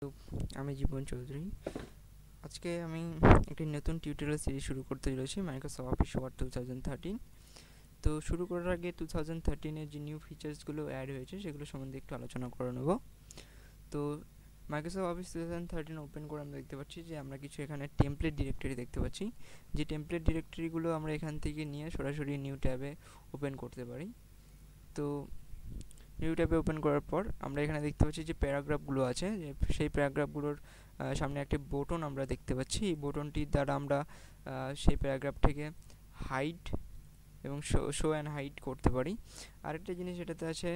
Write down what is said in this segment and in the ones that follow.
তো আমি জীবন চৌধুরী। আজকে আমি একটি নতুন টিউটোরিয়াল সিরিজ শুরু করতে চলেছি মাইক্রোসফট অফিস ওয়ার্ড 2013। তো শুরু করার আগে 2013-এর যে নিউ ফিচার্সগুলো অ্যাড হয়েছে সেগুলো সম্বন্ধে একটু আলোচনা করে নেব। তো মাইক্রোসফট অফিস 2013 ওপেন করে আমরা দেখতে পাচ্ছি যে আমরা কিছু এখানে টেমপ্লেট ডিরেক্টরি দেখতে পাচ্ছি। যে টেমপ্লেট ডিরেক্টরিগুলো আমরা এখান থেকে নিয়ে সরাসরি নিউ ট্যাবে ওপেন করতে পারি। তো নিউ ট্যাবে ওপেন করার পর আমরা এখানে দেখতে পাচ্ছি যে প্যারাগ্রাফগুলো আছে, যে সেই প্যারাগ্রাফগুলোর সামনে একটি বোটন আমরা দেখতে পাচ্ছি। এই বোটনটির দ্বারা আমরা সেই প্যারাগ্রাফটাকে হাইড এবং শো অ্যান্ড হাইড করতে পারি। আরেকটা জিনিস এটাতে আছে,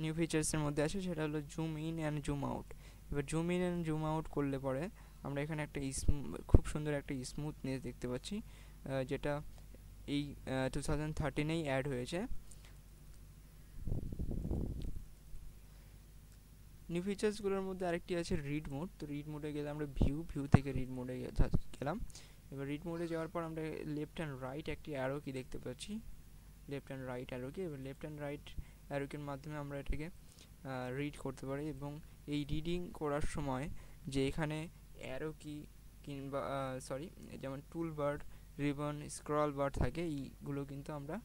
নিউ ফিচার্সের মধ্যে আছে, সেটা হলো zoom in and zoom out. এবার zoom in and zoom out করলে পরে আমরা এখানে একটা খুব সুন্দর একটা স্মুথনেস দেখতে পাচ্ছি, যেটা এই 2013-এই অ্যাড হয়েছে। নিউ ফিচার্সগুলোর মধ্যে আরেকটি আছে রিড মোড। তো রিড মোডে গেলে আমরা ভিউ থেকে রিড মোডে গেলাম। এবার রিড মোডে যাওয়ার পর আমরা লেফট অ্যান্ড রাইট একটি অ্যারো কি দেখতে পাচ্ছি, লেফট অ্যান্ড রাইট অ্যারো কি। এবার লেফট অ্যান্ড রাইট অ্যারোকের মাধ্যমে আমরা এটাকে রিড করতে পারি, এবং এই রিডিং করার সময় যে এখানে অ্যারো কি কিংবা যেমন টুল বার, রিবন, স্ক্রল বার থাকে, এইগুলো কিন্তু আমরা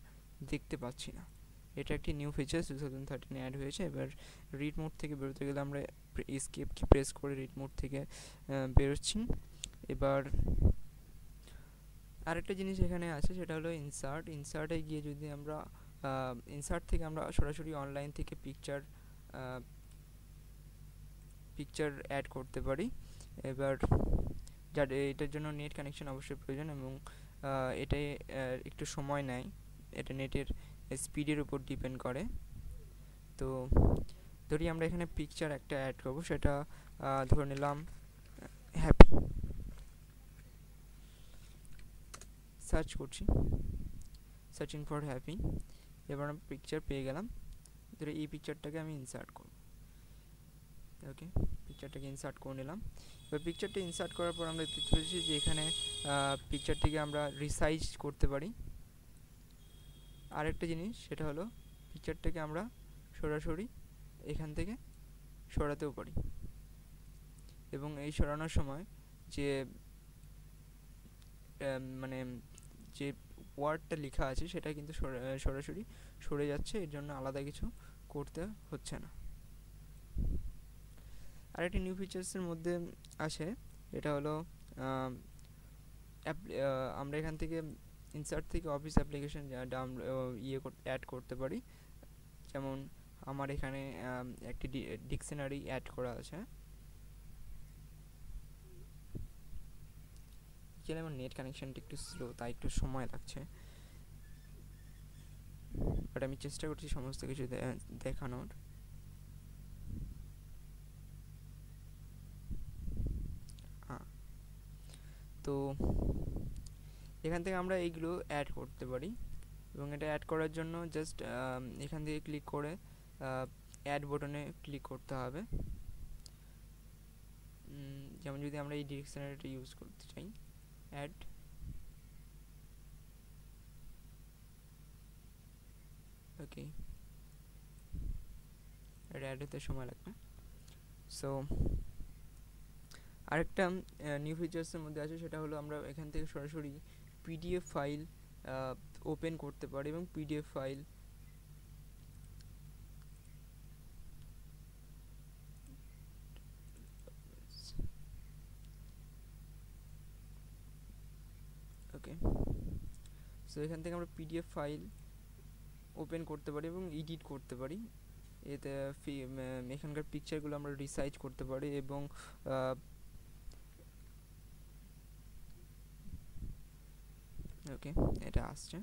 দেখতে পাচ্ছি না। এটা একটি নিউ ফিচার্স 2013 অ্যাড হয়েছে। এবার রিড মোড থেকে বেরোতে গেলে আমরা এসকেপ কি প্রেস করে রিড মোড থেকে বেরোচ্ছি। এবার আরেকটা জিনিস এখানে আছে, সেটা হলো ইনসার্টে গিয়ে যদি আমরা ইনসার্ট থেকে আমরা সরাসরি অনলাইন থেকে পিকচার অ্যাড করতে পারি। এবার এটার জন্য নেট কানেকশন অবশ্যই প্রয়োজন, এবং এটাই একটু সময় নেয়, এটা নেটের স্পিডের উপর ডিপেন্ড করে। তো ধরি আমরা এখানে পিকচার একটা অ্যাড করব, সেটা ধরে নিলাম হ্যাপি। সার্চ করছি, সার্চিং ফর হ্যাপি। এবার আমি পিকচার পেয়ে গেলাম। ধরে এই পিকচারটাকে আমি ইনসার্ট করব। ওকে, পিকচারটাকে ইনসার্ট করে নিলাম। এবার পিকচারটা ইনসার্ট করার পর আমরা দেখতে পাচ্ছি যে এখানে পিকচারটিকে আমরা রিসাইজ করতে পারি। আরেকটা জিনিস, সেটা হলো পিকচারটাকে আমরা সরাসরি এখান থেকে সরাতেও পারি, এবং এই সরানোর সময় যে মানে যে ওয়ার্ডটা লেখা আছে সেটা কিন্তু সরাসরি সরে যাচ্ছে, এর জন্য আলাদা কিছু করতে হচ্ছে না। আরেকটি নিউ ফিচার্সের মধ্যে আছে, এটা হলো আমরা এখান থেকে ইনসার্ট থেকে অফিস অ্যাপ্লিকেশন অ্যাড করতে পারি। যেমন আমার এখানে একটি ডিকশনারি অ্যাড করা আছে। যেন আমার নেট কানেকশনটা একটু স্লো, তাই একটু সময় লাগছে, বাট আমি চেষ্টা করছি সমস্ত কিছু দেখানোর। তো এখান থেকে আমরা এইগুলো অ্যাড করতে পারি, এবং এটা অ্যাড করার জন্য জাস্ট এখান থেকে ক্লিক করে অ্যাড বাটনে ক্লিক করতে হবে। যেমন যদি আমরা এই ডিকশনারিটা ইউজ করতে চাই, অ্যাড, ওকে, এটা অ্যাড হতে সময় লাগবে। সো আরেকটা নিউ ফিচার্সের মধ্যে আছে, সেটা হলো আমরা এখান থেকে সরাসরি পিডিএফ ফাইল ওপেন করতে পারি, এবং পিডিএফ ফাইল ওকে, সো এখান থেকে আমরা পিডিএফ ফাইল ওপেন করতে পারি এবং এডিট করতে পারি। এতে এখানকার পিকচারগুলো আমরা রিসাইজ করতে পারি, এবং ওকে, এটা আসছে।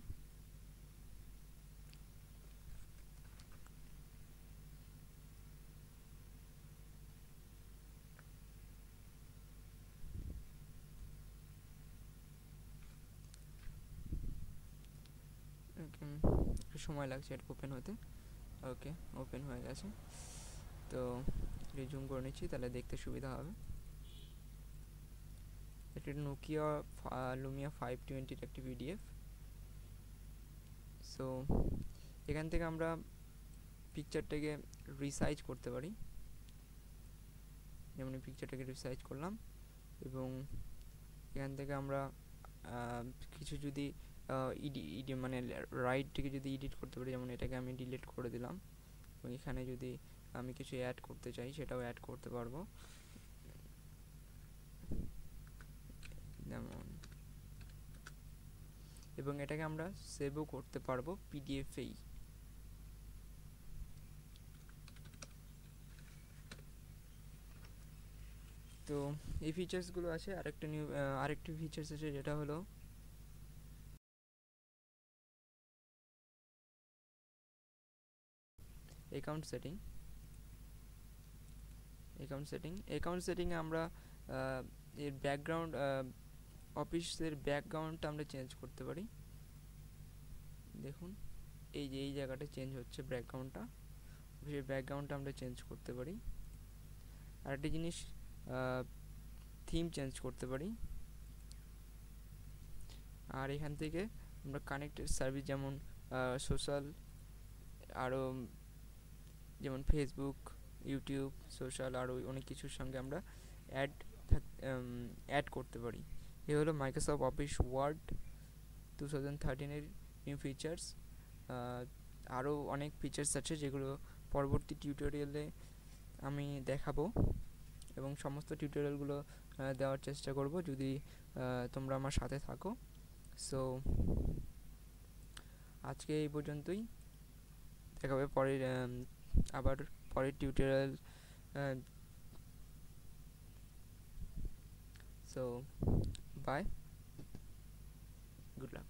ওকে, একটু সময় লাগছে এটা ওপেন হতে। ওকে, ওপেন হয়ে গেছে। তো রিজুম করে নিচ্ছি, তাহলে দেখতে সুবিধা হবে। এটা নোকিয়া লুমিয়া 520 একটি পিডিএফ। সো এখান থেকে আমরা পিকচারটাকে রিসাইজ করতে পারি, যেমন এই পিকচারটাকে রিসাইজ করলাম এবং এখান থেকে আমরা কিছু যদি মানে রাইট থেকে যদি এডিট করতে পারি, যেমন এটাকে আমি ডিলিট করে দিলাম এবং এখানে যদি আমি কিছু অ্যাড করতে চাই সেটাও অ্যাড করতে পারবো, যেমন, এবং এটাকে আমরা সেভও করতে পারবো পিডিএফেই। তো এই ফিচার্সগুলো আছে। আরেকটি ফিচার্স আছে যেটা হলো অ্যাকাউন্ট সেটিংয়ে আমরা এর ব্যাকগ্রাউন্ড, অফিসের ব্যাকগ্রাউন্ডটা আমরা চেঞ্জ করতে পারি। দেখুন এই যে এই জায়গাটা চেঞ্জ হচ্ছে ব্যাকগ্রাউন্ডটা, অফিসের ব্যাকগ্রাউন্ডটা আমরা চেঞ্জ করতে পারি। আরেকটা জিনিস, থিম চেঞ্জ করতে পারি। আর এখান থেকে আমরা কানেক্টেড সার্ভিস, যেমন সোশ্যাল, আরও যেমন ফেসবুক, ইউটিউব, সোশ্যাল, আরও অনেক কিছুর সঙ্গে আমরা অ্যাড করতে পারি। এ হলো মাইক্রোসফট অফিস ওয়ার্ড 2013-এর নিউ ফিচার্স। আরও অনেক ফিচার্স আছে যেগুলো পরবর্তী টিউটোরিয়ালে আমি দেখাবো এবং সমস্ত টিউটোরিয়ালগুলো দেওয়ার চেষ্টা করব যদি তোমরা আমার সাথে থাকো। সো আজকে এই পর্যন্তই, দেখা হবে আবার পরের tutorial. So bye, good lakh.